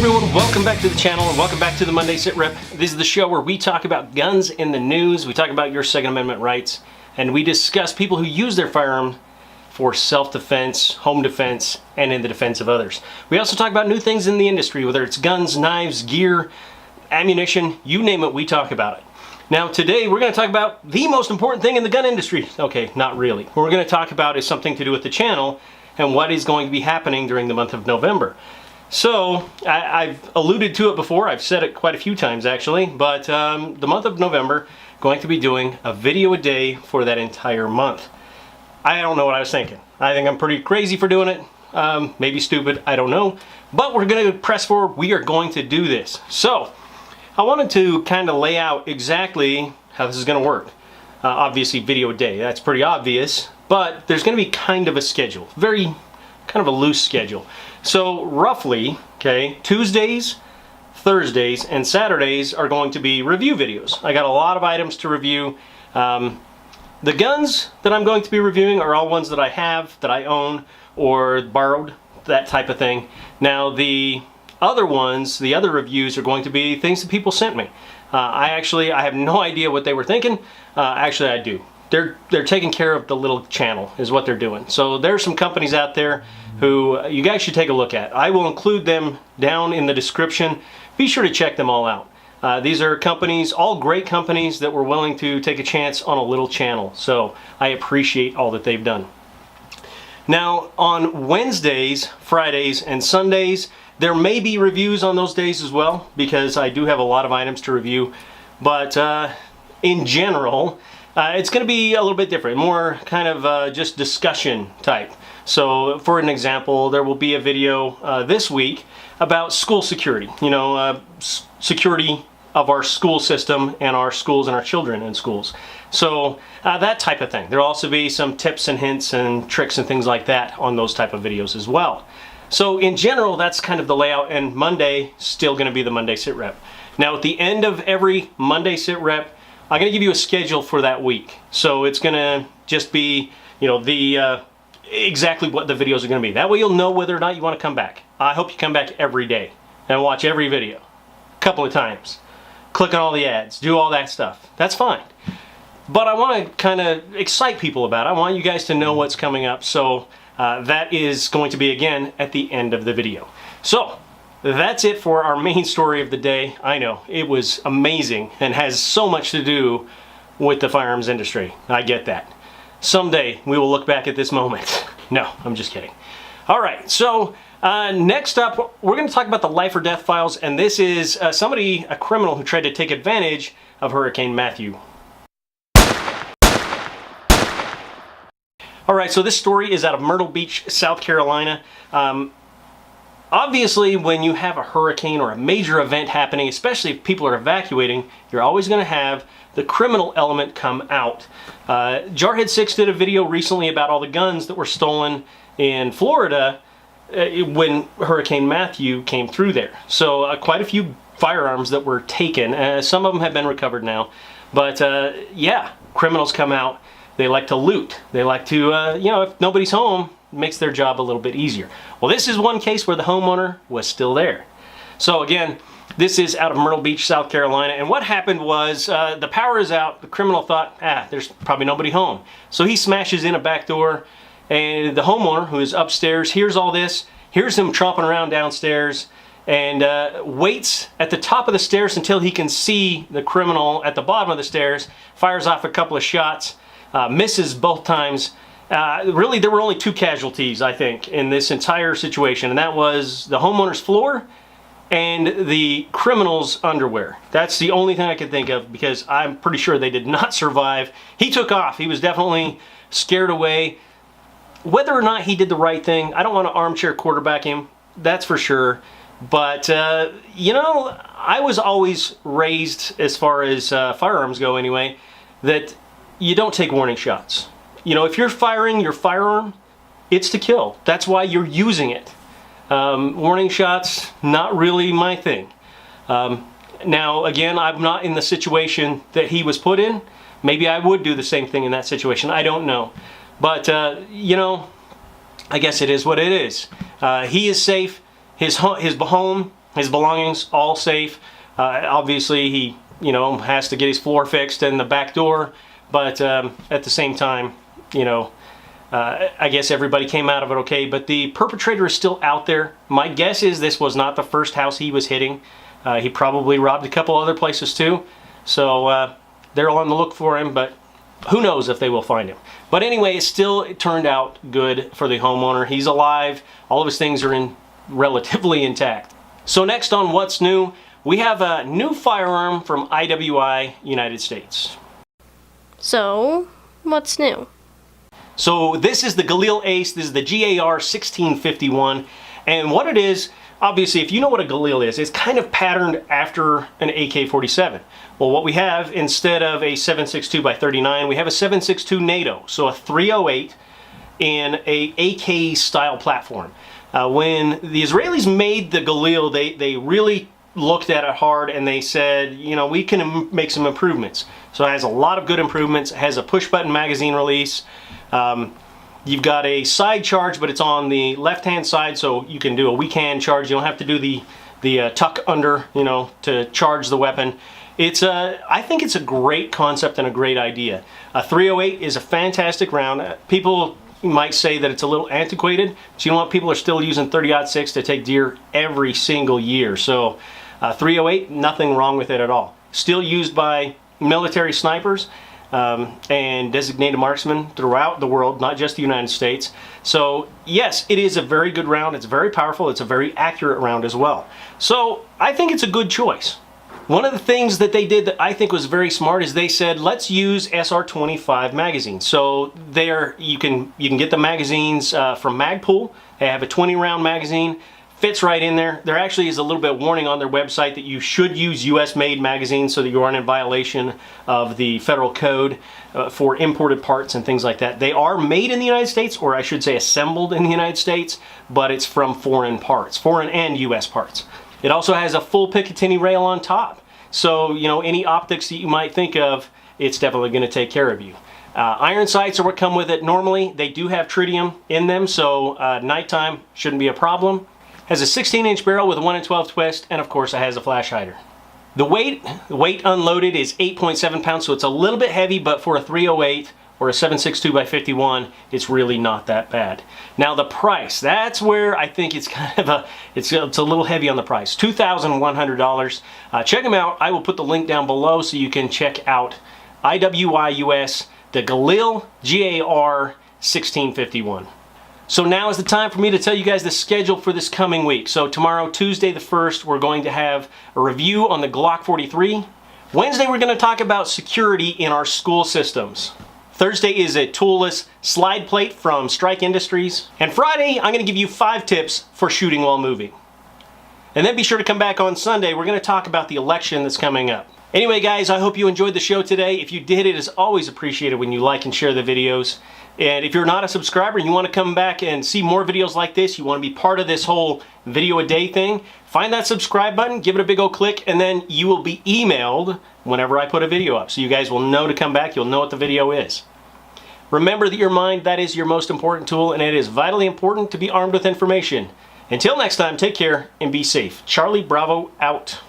everyone, welcome back to the channel and welcome back to the Monday SITREP. This is the show where we talk about guns in the news, we talk about your Second Amendment rights, and we discuss people who use their firearm for self-defense, home defense, and in the defense of others. We also talk about new things in the industry, whether it's guns, knives, gear, ammunition, you name it, we talk about it. Now today we're going to talk about the most important thing in the gun industry. Okay, not really. What we're going to talk about is something to do with the channel and what is going to be happening during the month of November. So, I've alluded to it before, I've said it quite a few times actually, but the month of November, going to be doing a video a day for that entire month. I don't know what I was thinking. I think I'm pretty crazy for doing it, maybe stupid, I don't know. But we're going to press forward, we are going to do this. So, I wanted to kind of lay out exactly how this is going to work. Obviously video a day, that's pretty obvious, but there's going to be kind of a schedule, very kind of a loose schedule. So roughly, okay, Tuesdays, Thursdays, and Saturdays are going to be review videos. I got a lot of items to review. The guns that I'm going to be reviewing are all ones that I have, that I own, or borrowed, that type of thing. Now the other ones, the other reviews are going to be things that people sent me. I have no idea what they were thinking. Actually I do. They're taking care of the little channel is what they're doing. So there's some companies out there who you guys should take a look at. I will include them down in the description. Be sure to check them all out. These are companies, all great companies that were willing to take a chance on a little channel. So I appreciate all that they've done. Now on Wednesdays, Fridays, and Sundays, there may be reviews on those days as well because I do have a lot of items to review. But in general, it's going to be a little bit different, more kind of just discussion type. So for an example, there will be a video this week about school security, you know, security of our school system and our schools and our children in schools. So that type of thing. There'll also be some tips and hints and tricks and things like that on those type of videos as well. So in general, that's kind of the layout, and Monday still going to be the Monday SITREP. Now at the end of every Monday SITREP, I'm going to give you a schedule for that week. So it's going to just be, you know, exactly what the videos are going to be. That way you'll know whether or not you want to come back. I hope you come back every day and watch every video a couple of times. Click on all the ads, do all that stuff. That's fine. But I want to kind of excite people about it. I want you guys to know what's coming up. So that is going to be again at the end of the video. So that's it for our main story of the day. I know, it was amazing and has so much to do with the firearms industry. I get that. Someday we will look back at this moment. No, I'm just kidding. All right, so next up, we're going to talk about the life or death files, and this is a criminal who tried to take advantage of Hurricane Matthew. All right, so this story is out of Myrtle Beach, South Carolina. Obviously, when you have a hurricane or a major event happening, especially if people are evacuating, you're always going to have the criminal element come out. Jarhead6 did a video recently about all the guns that were stolen in Florida when Hurricane Matthew came through there. So quite a few firearms that were taken. Some of them have been recovered now. But yeah, criminals come out. They like to loot. They like to, you know, if nobody's home, it makes their job a little bit easier. Well, this is one case where the homeowner was still there. So again, this is out of Myrtle Beach, South Carolina, and what happened was the power is out. The criminal thought, there's probably nobody home. So he smashes in a back door, and the homeowner, who is upstairs, hears all this, hears him tromping around downstairs, and waits at the top of the stairs until he can see the criminal at the bottom of the stairs, fires off a couple of shots, misses both times. Really, there were only two casualties, I think, in this entire situation, and that was the homeowner's floor and the criminal's underwear. That's the only thing I could think of, because I'm pretty sure they did not survive. He took off. He was definitely scared away. Whether or not he did the right thing, I don't want to armchair quarterback him, that's for sure. But, you know, I was always raised, as far as firearms go anyway, that you don't take warning shots. You know, if you're firing your firearm, it's to kill. That's why you're using it. Warning shots, not really my thing. Now, again, I'm not in the situation that he was put in. Maybe I would do the same thing in that situation. I don't know. But, you know, I guess it is what it is. He is safe. His home his belongings all safe. Obviously, he has to get his floor fixed and the back door, but at the same time, I guess everybody came out of it okay. But the perpetrator is still out there. My guess is this was not the first house he was hitting. He probably robbed a couple other places too. So they're on the look for him, but who knows if they will find him. But anyway, it turned out good for the homeowner. He's alive. All of his things are relatively intact. So next on What's New, we have a new firearm from IWI United States. So, what's new? So this is the Galil Ace. This is the GAR 1651. And what it is, obviously, if you know what a Galil is, it's kind of patterned after an AK-47. Well, what we have, instead of a 7.62 by 39, we have a 7.62 NATO, so a 308 in a AK style platform. When the Israelis made the Galil, they really looked at it hard and they said, we can make some improvements. So it has a lot of good improvements. It has a push button magazine release. You've got a side charge, but it's on the left hand side, so you can do a weak hand charge. You don't have to do the tuck under, to charge the weapon. I think it's a great concept and a great idea. A 308 is a fantastic round. People might say that it's a little antiquated, but you know what? People are still using 30-06 to take deer every single year. So 308, nothing wrong with it at all. Still used by military snipers and designated marksmen throughout the world, not just the United States. So yes, it is a very good round. It's very powerful. It's a very accurate round as well. So I think it's a good choice. One of the things that they did that I think was very smart is they said, let's use SR25 magazines. So you can get the magazines from Magpul. They have a 20 round magazine, fits right in there. There actually is a little bit of warning on their website that you should use US made magazines so that you aren't in violation of the federal code for imported parts and things like that. They are made in the United States, or I should say assembled in the United States, but it's from foreign parts, foreign and US parts. It also has a full Picatinny rail on top. So, any optics that you might think of, it's definitely going to take care of you. Iron sights are what come with it normally. They do have tritium in them, so nighttime shouldn't be a problem. Has a 16-inch barrel with a 1 in 12 twist, and of course it has a flash hider. The weight unloaded is 8.7 pounds, so it's a little bit heavy, but for a 308 or a 7.62 by 51, it's really not that bad. Now the price, that's where I think it's kind of it's a little heavy on the price. $2,100. Check them out. I will put the link down below so you can check out IWI US, the Galil GAR 1651. So now is the time for me to tell you guys the schedule for this coming week. So tomorrow, Tuesday the 1st, we're going to have a review on the Glock 43. Wednesday, we're going to talk about security in our school systems. Thursday is a toolless slide plate from Strike Industries. And Friday, I'm going to give you 5 tips for shooting while moving. And then be sure to come back on Sunday. We're going to talk about the election that's coming up. Anyway, guys, I hope you enjoyed the show today. If you did, it is always appreciated when you like and share the videos. And if you're not a subscriber and you want to come back and see more videos like this, you want to be part of this whole video a day thing, find that subscribe button, give it a big old click, and then you will be emailed whenever I put a video up. So you guys will know to come back. You'll know what the video is. Remember that your mind, that is your most important tool, and it is vitally important to be armed with information. Until next time, take care and be safe. Charlie Bravo out.